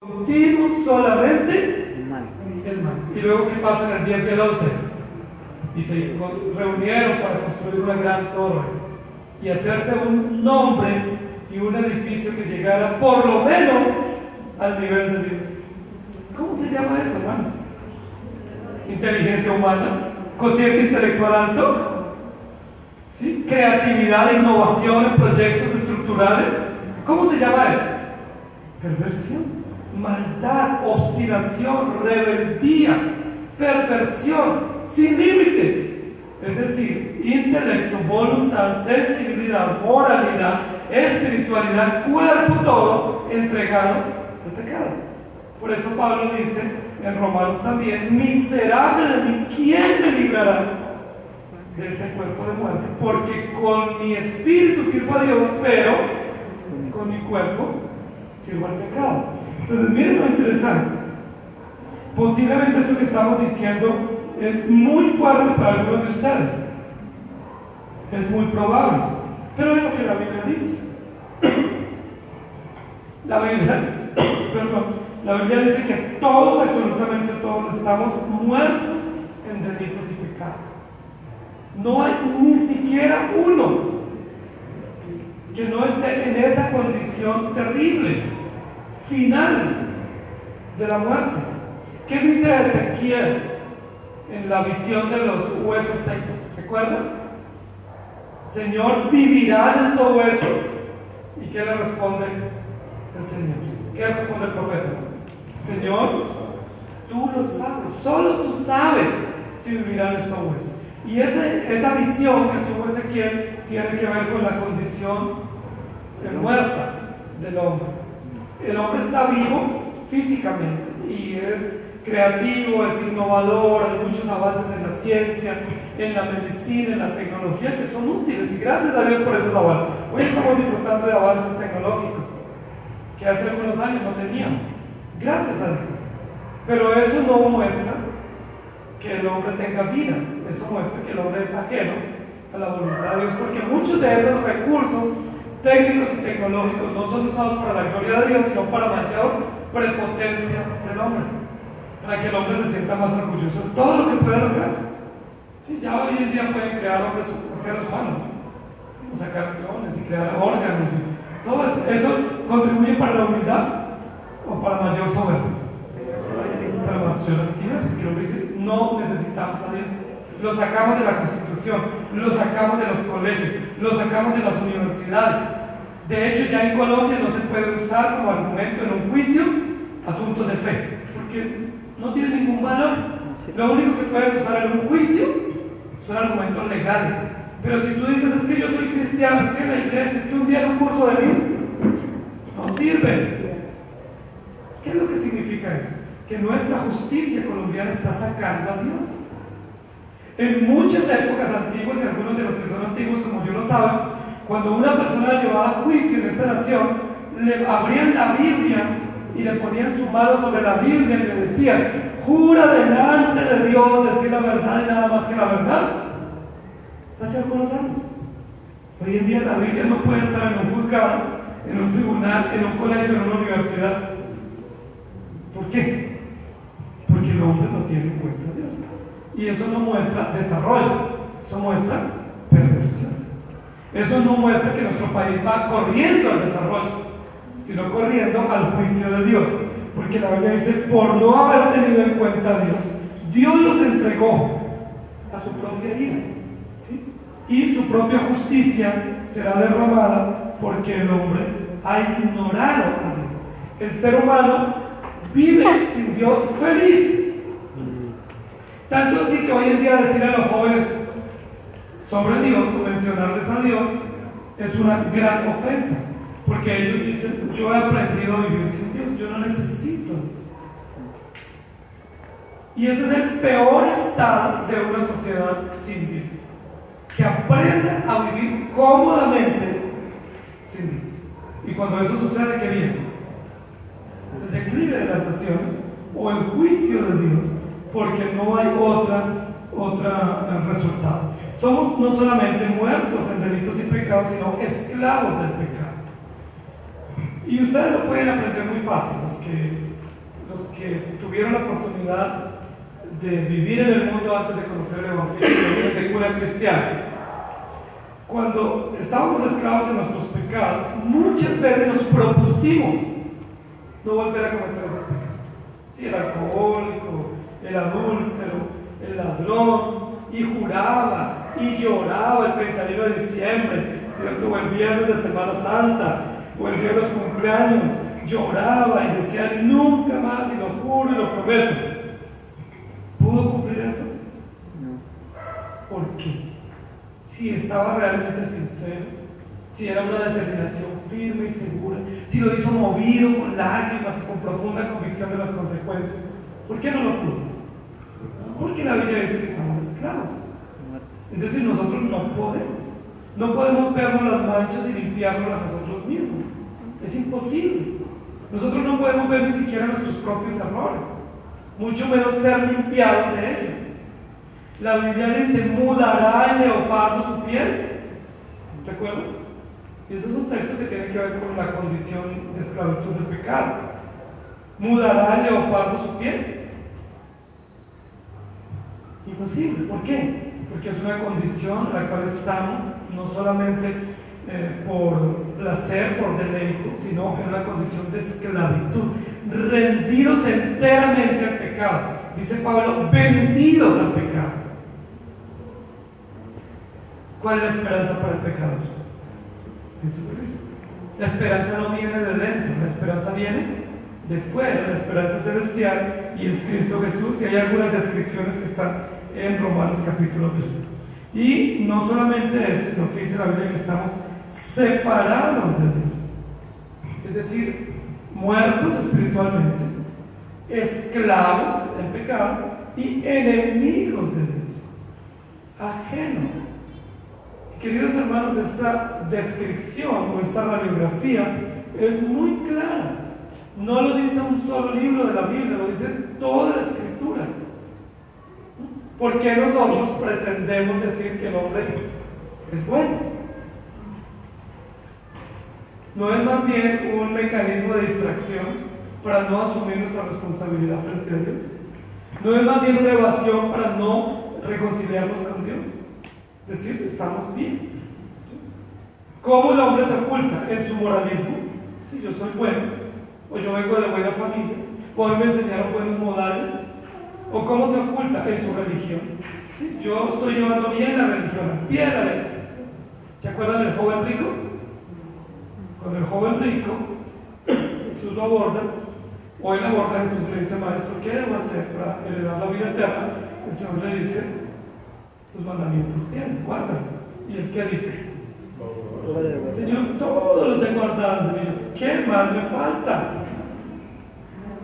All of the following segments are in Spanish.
Continuo solamente el mal. Y luego, ¿qué pasa en el 10 y el 11? Y se reunieron para construir una gran torre y hacerse un nombre y un edificio que llegara por lo menos al nivel de Dios. ¿Cómo se llama eso, hermanos? Inteligencia humana, cociente intelectual alto, ¿sí? Creatividad e innovación en proyectos estructurales. ¿Cómo se llama eso? Perversión, maldad, obstinación, rebeldía, perversión, sin límites. Es decir, intelecto, voluntad, sensibilidad, moralidad, espiritualidad, cuerpo todo entregado al pecado. Por eso Pablo dice en Romanos también: miserable de mí, ¿quién me librará de este cuerpo de muerte? Porque con mi espíritu sirvo a Dios, pero con mi cuerpo sirvo al pecado. Entonces, miren lo interesante. Posiblemente esto que estamos diciendo es muy fuerte para algunos de ustedes. Es muy probable. Pero es lo que la Biblia dice. La Biblia dice que todos, absolutamente todos, estamos muertos en delitos y pecados. No hay ni siquiera uno que no esté en esa condición terrible, final de la muerte. ¿Qué dice Ezequiel en la visión de los huesos secos? ¿Recuerdan? Señor, ¿vivirán estos huesos? ¿Y qué le responde el Señor? ¿Qué responde el profeta? Señor, tú lo sabes, solo tú sabes si vivirán estos huesos. Y esa visión que tuvo Ezequiel tiene que ver con la condición muerta del hombre. El hombre está vivo físicamente y es creativo, es innovador, hay muchos avances en la ciencia, en la medicina, en la tecnología que son útiles, y gracias a Dios por esos avances. Hoy estamos disfrutando de avances tecnológicos que hace algunos años no teníamos, gracias a Dios. Pero eso no muestra que el hombre tenga vida, eso muestra que el hombre es ajeno a la voluntad de Dios, porque muchos de esos recursos técnicos y tecnológicos no son usados para la gloria de Dios, sino para mayor prepotencia del hombre, para que el hombre se sienta más orgulloso de todo lo que puede lograr. Sí, ya hoy en día pueden crear hombres, seres humanos, o sacar clones y crear órganos, y todo eso contribuye para la humildad o para mayor soberbia, para mayor actividad, porque lo que dice, no necesitamos a Dios. Lo sacamos de la Constitución, lo sacamos de los colegios, lo sacamos de las universidades. De hecho, ya en Colombia no se puede usar como argumento en un juicio asuntos de fe, porque no tiene ningún valor. Lo único que puedes usar en un juicio son argumentos legales. Pero si tú dices, es que yo soy cristiano, es que la iglesia, es que un día en un curso de Dios, no sirves. ¿Qué es lo que significa eso? Que nuestra justicia colombiana está sacando a Dios. En muchas épocas antiguas, y algunos de los que son antiguos como yo lo saben, cuando una persona la llevaba a juicio en esta nación, le abrían la Biblia y le ponían su mano sobre la Biblia y le decían: jura delante de Dios decir la verdad y nada más que la verdad. Hace algunos años. Hoy en día la Biblia no puede estar en un juzgado, en un tribunal, en un colegio, en una universidad. ¿Por qué? Porque el hombre no tiene en cuenta a Dios. Y eso no muestra desarrollo, eso muestra perversión. Eso no muestra que nuestro país va corriendo al desarrollo, sino corriendo al juicio de Dios. Porque la Biblia dice: por no haber tenido en cuenta a Dios, Dios los entregó a su propia ira, ¿sí? Y su propia justicia será derramada porque el hombre ha ignorado a Dios. El ser humano vive sin Dios feliz. Tanto así que hoy en día decir a los jóvenes sobre Dios o mencionarles a Dios es una gran ofensa, porque ellos dicen: yo he aprendido a vivir sin Dios, yo no necesito a Dios. Y ese es el peor estado de una sociedad sin Dios, que aprenda a vivir cómodamente sin Dios. Y cuando eso sucede, ¿qué viene? El declive de las naciones o el juicio de Dios, porque no hay otra resultado. Somos no solamente muertos en delitos y pecados, sino esclavos del pecado. Y ustedes lo pueden aprender muy fácil, los que que tuvieron la oportunidad de vivir en el mundo antes de conocer el Evangelio de cura cristiana. Cuando estábamos esclavos en nuestros pecados, muchas veces nos propusimos no volver a cometer esos pecados. Sí, el alcohólico, el adúltero, el ladrón, y juraba y lloraba el 31 de diciembre, ¿cierto? O el viernes de Semana Santa, o el día de los cumpleaños, lloraba y decía nunca más, y lo juro y lo prometo. ¿Pudo cumplir eso? No. ¿Por qué? Si estaba realmente sincero, si era una determinación firme y segura, si lo hizo movido con lágrimas y con profunda convicción de las consecuencias, ¿por qué no lo pudo? Porque la Biblia dice que somos esclavos. Entonces nosotros no podemos vernos las manchas y limpiarnos a nosotros mismos. Es imposible. Nosotros no podemos ver ni siquiera nuestros propios errores, mucho menos ser limpiados de ellos. La Biblia dice, mudará el leopardo su piel. ¿Recuerdan? Y ese es un texto que tiene que ver con la condición de esclavitud del pecado. ¿Mudará el leopardo su piel? Imposible. ¿Por qué? Porque es una condición en la cual estamos, no solamente por placer, por deleite, sino en una condición de esclavitud, rendidos enteramente al pecado. Dice Pablo, vendidos al pecado. ¿Cuál es la esperanza para el pecador? Jesucristo. La esperanza no viene de dentro, la esperanza viene de fuera, la esperanza celestial, y es Cristo Jesús, y hay algunas descripciones que están en Romanos capítulo 3. Y no solamente eso, sino que dice la Biblia que estamos separados de Dios, es decir, muertos espiritualmente, esclavos en pecado y enemigos de Dios, ajenos. Queridos hermanos, esta descripción o esta radiografía es muy clara. No lo dice un solo libro de la Biblia, lo dice toda la Escritura. ¿Por qué nosotros pretendemos decir que el hombre es bueno? ¿No es más bien un mecanismo de distracción para no asumir nuestra responsabilidad frente a Dios? ¿No es más bien una evasión para no reconciliarnos con Dios? Es decir, estamos bien. ¿Cómo el hombre se oculta? En su moralismo. Si yo soy bueno, o yo vengo de buena familia, o me enseñaron buenos modales. ¿O cómo se oculta? En su religión. ¿Sí? Yo estoy llevando bien la religión, al pie de la letra. ¿Se acuerdan del joven rico? Cuando el joven rico, Jesús lo aborda, o él aborda, Jesús le dice, maestro, ¿qué debo hacer para heredar la vida eterna? El Señor le dice, los mandamientos tienes, guárdalos. ¿Y él qué dice? Señor, todos los he guardado, Señor. ¿Qué más me falta?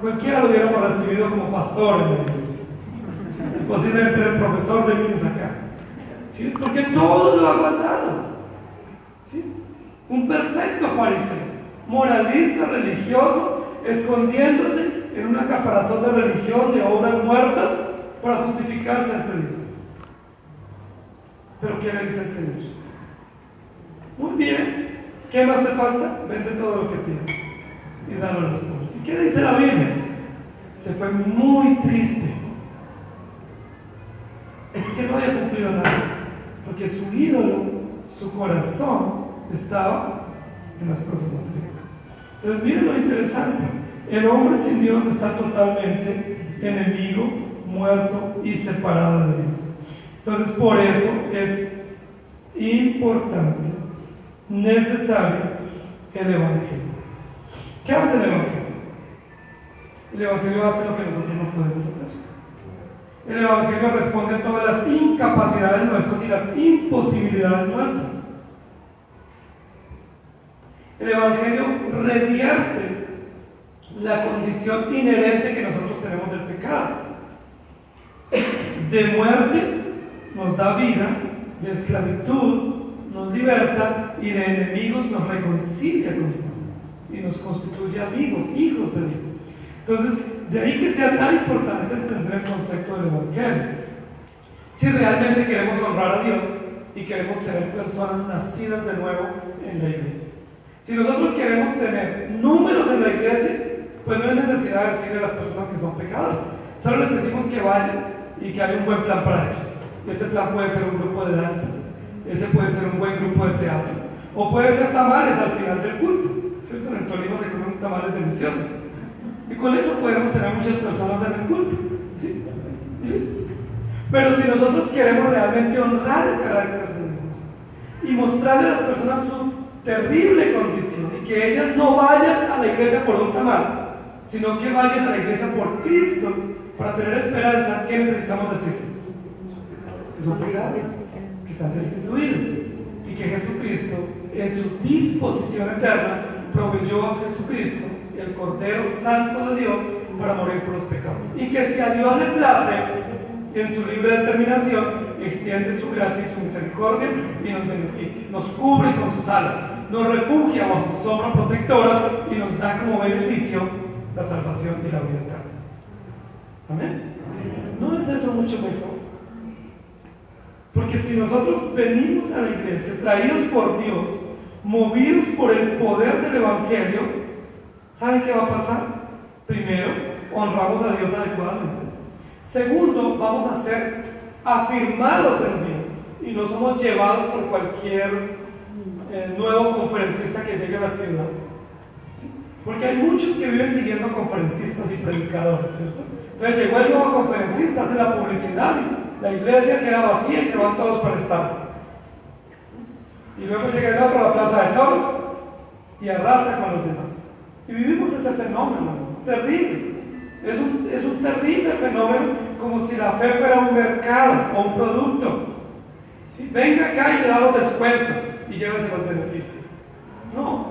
Cualquiera lo hubiéramos recibido como pastor en la iglesia, posiblemente el profesor de misa acá, ¿sí? Porque todo lo ha guardado, ¿sí? Un perfecto fariseo, moralista, religioso, escondiéndose en una caparazón de religión, de obras muertas, para justificarse ante Dios. ¿Pero qué le dice el Señor? Muy bien, ¿qué más te falta? Vende todo lo que tienes y dalo a los pobres. ¿Y qué dice la Biblia? Se fue muy triste porque no había cumplido nada, porque su ídolo, su corazón estaba en las cosas materiales. Entonces miren lo interesante, el hombre sin Dios está totalmente enemigo, muerto y separado de Dios. Entonces por eso es importante, necesario el Evangelio. ¿Qué hace el Evangelio? El Evangelio hace lo que nosotros no podemos hacer. El Evangelio responde a todas las incapacidades nuestras y las imposibilidades nuestras. El Evangelio revierte la condición inherente que nosotros tenemos del pecado. De muerte nos da vida, de esclavitud nos liberta y de enemigos nos reconcilia con Dios y nos constituye amigos, hijos de Dios. Entonces, de ahí que sea tan importante entender el concepto del Evangelio. Si realmente queremos honrar a Dios y queremos tener personas nacidas de nuevo en la iglesia. Si nosotros queremos tener números en la iglesia, pues no hay necesidad de decirle a las personas que son pecadoras. Solo les decimos que vayan y que hay un buen plan para ellos. Ese plan puede ser un grupo de danza, ese puede ser un buen grupo de teatro, o puede ser tamales al final del culto, ¿cierto? En el Tolima se comen tamales deliciosos. Y con eso podemos tener muchas personas en el culto, ¿sí? Y listo. Pero si nosotros queremos realmente honrar el carácter de Dios y mostrarle a las personas su terrible condición y que ellas no vayan a la iglesia por un tamal, sino que vayan a la iglesia por Cristo para tener esperanza, ¿qué necesitamos decirles? Que son pecados, que están destituidos y que Jesucristo, en su disposición eterna, proveyó a Jesucristo, el Cordero Santo de Dios, para morir por los pecados. Y que si a Dios le place, en su libre determinación, extiende su gracia y su misericordia y nos beneficia, nos cubre con sus alas, nos refugia bajo su sombra protectora y nos da como beneficio la salvación y la vida eterna. ¿Amén? ¿No es eso mucho mejor? Porque si nosotros venimos a la iglesia traídos por Dios, movidos por el poder del Evangelio, ¿saben qué va a pasar? Primero, honramos a Dios adecuadamente. Segundo, vamos a ser afirmados en Dios y no somos llevados por cualquier nuevo conferencista que llegue a la ciudad. ¿Sí? Porque hay muchos que viven siguiendo conferencistas y predicadores, ¿cierto? Entonces llegó el nuevo conferencista, hace la publicidad y la iglesia queda vacía y se van todos para el estadio. Y luego llega el otro a la plaza de toros y arrastra con los demás. Y vivimos ese fenómeno, terrible. Es un terrible fenómeno, como si la fe fuera un mercado o un producto. ¿Sí? Venga acá y le damos descuento y llévese los beneficios. No,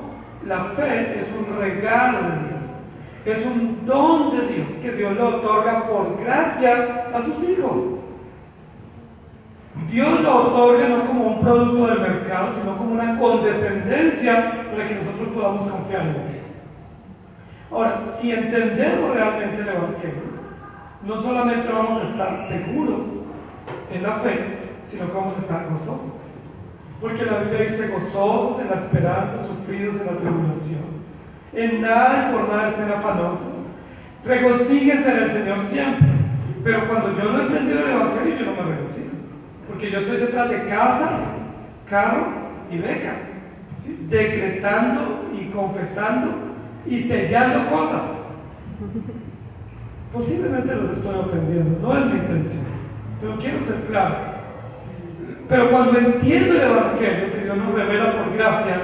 la fe es un regalo de Dios, es un don de Dios que Dios le otorga por gracia a sus hijos. Dios lo otorga no como un producto del mercado, sino como una condescendencia para que nosotros podamos confiar en Él. Ahora, si entendemos realmente el Evangelio, no solamente vamos a estar seguros en la fe, sino que vamos a estar gozosos. Porque la Biblia dice gozosos en la esperanza, sufridos en la tribulación. En nada y por nada estén afanosos. Regocíguense en el Señor siempre. Pero cuando yo no he entendido el Evangelio, yo no me regocijo. Porque yo estoy detrás de casa, carro y beca, ¿sí? Decretando y confesando y sellando cosas. Posiblemente los estoy ofendiendo, no es mi intención, pero quiero ser claro. Pero cuando entiendo el Evangelio que Dios nos revela por gracia,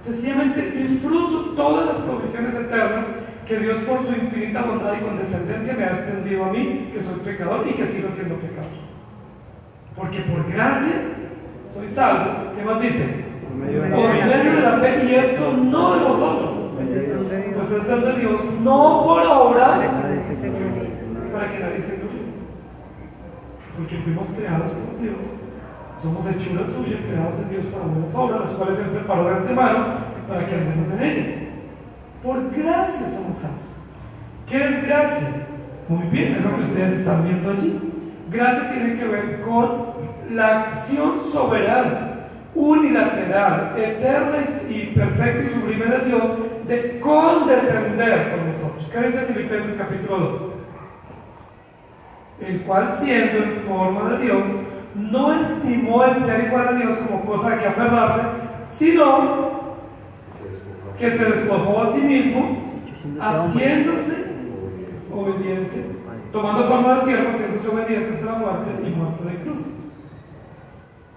sencillamente disfruto todas las provisiones eternas que Dios por su infinita bondad y condescendencia me ha extendido a mí, que soy pecador y que sigo siendo pecador. Porque por gracia soy salvos. ¿Qué más dice? Por medio de la fe, y esto no de vosotros, pues es don de Dios, no por obras, para que nadie se gloríe. Porque fuimos creados por Dios, somos hechuras suyas, creados en Dios para buenas obras, las cuales Él preparó de antemano para que andemos en ellas. Por gracia somos salvos. ¿Qué es gracia? Muy bien, es lo que ustedes están viendo allí. Gracia tiene que ver con la acción soberana, unilateral, eterna y perfecta y sublime de Dios de condescender con nosotros. ¿Qué dice Filipenses capítulo 2? El cual, siendo en forma de Dios, no estimó el ser igual a Dios como cosa a que aferrarse, sino que se despojó a sí mismo, haciéndose obediente, tomando forma de siervo, haciéndose obediente hasta la muerte y muerte de cruz.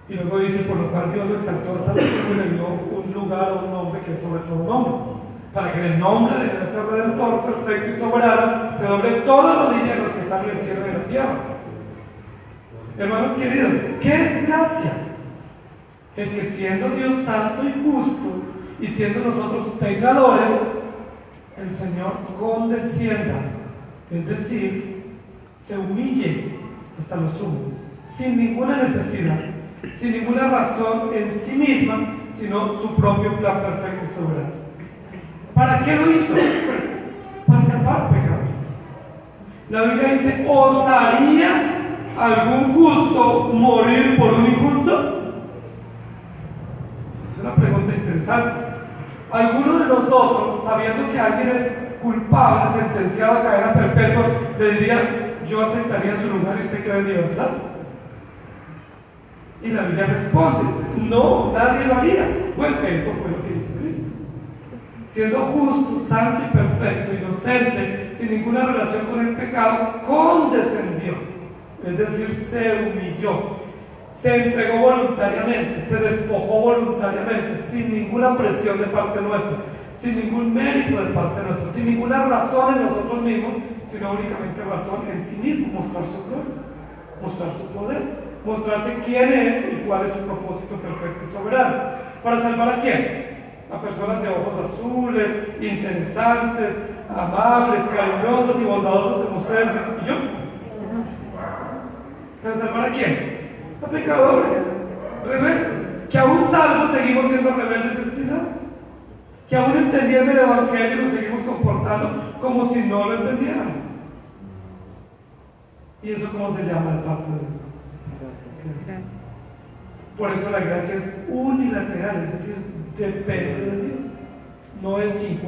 Y luego dice, por lo cual Dios lo exaltó hasta el cielo y le dio un lugar o un nombre que es sobre todo nombre, para que en el nombre de ese Redentor perfecto y soberano se doble toda rodilla de los que están en el cielo y en la tierra. Hermanos queridos, ¿qué es gracia? Es que siendo Dios santo y justo y siendo nosotros pecadores, el Señor condescienda, es decir, se humille hasta lo sumo, sin ninguna necesidad, sin ninguna razón en sí misma, sino su propio plan perfecto y soberano. ¿Para qué lo hizo? Para salvar pecadores. La Biblia dice, ¿osaría algún justo morir por un injusto? Es una pregunta interesante. Algunos de nosotros, sabiendo que alguien es culpable, sentenciado a cadena perpetua, le diría, yo aceptaría su lugar y usted queda en libertad. Y la Biblia responde, no, nadie lo haría. Bueno, eso fue lo que hizo Cristo. Siendo justo, santo y perfecto, inocente, sin ninguna relación con el pecado, condescendió. Es decir, se humilló. Se entregó voluntariamente, se despojó voluntariamente, sin ninguna presión de parte nuestra, sin ningún mérito de parte nuestra, sin ninguna razón en nosotros mismos, sino únicamente razón en sí mismo, mostrar su gloria, mostrar su poder, mostrarse quién es y cuál es su propósito perfecto y soberano. ¿Para salvar a quién? A personas de ojos azules, interesantes, amables, cariñosos y bondadosos como ustedes y yo. ¿Para salvar a quién? A pecadores, rebeldes, que aún salvos seguimos siendo rebeldes y obstinados, que aún entendiendo el Evangelio nos seguimos comportando como si no lo entendiéramos. ¿Y eso cómo se llama el pacto de Dios? Gracias. Por eso la gracia es unilateral, es decir, depende de Dios, no es 50-50.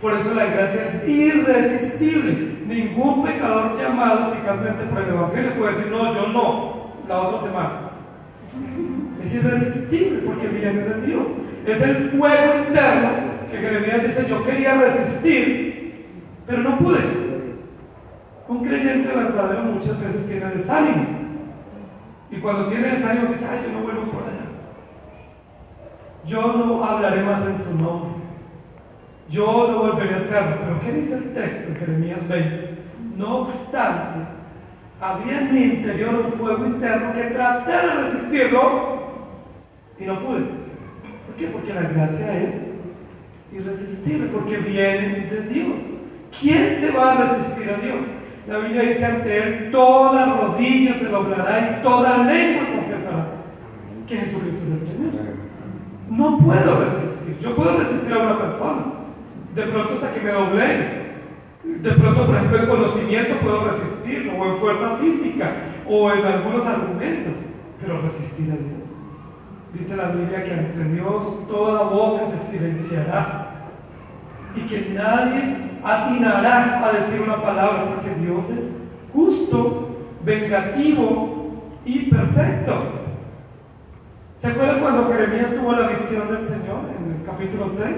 Por eso la gracia es irresistible. Ningún pecador llamado eficazmente por el Evangelio puede decir, no, yo no, la otra semana. Es irresistible porque viene de Dios. Es el fuego interno que Jeremías dice, yo quería resistir, pero no pude. Un creyente verdadero muchas veces tiene desánimos. Y cuando tiene desánimo dice, ay, yo no vuelvo por allá. Yo no hablaré más en su nombre. Yo no volveré a hacerlo. Pero ¿qué dice el texto de Jeremías 20? No obstante, había en mi interior un fuego interno que traté de resistirlo y no pude. ¿Por qué? Porque la gracia es irresistible, porque viene de Dios. ¿Quién se va a resistir a Dios? La Biblia dice, ante Él toda rodilla se doblará y toda lengua confesará que Jesucristo es el Señor. No puedo resistir. Yo puedo resistir a una persona, de pronto hasta que me doble. De pronto, por ejemplo, en conocimiento puedo resistirlo, o en fuerza física, o en algunos argumentos, pero resistir a Dios. Dice la Biblia que ante Dios toda boca se silenciará y que nadie atinará a decir una palabra, porque Dios es justo, vengativo y perfecto. ¿Se acuerdan cuando Jeremías tuvo la visión del Señor en el capítulo 6?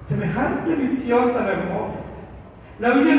Semejante visión tan hermosa. La Biblia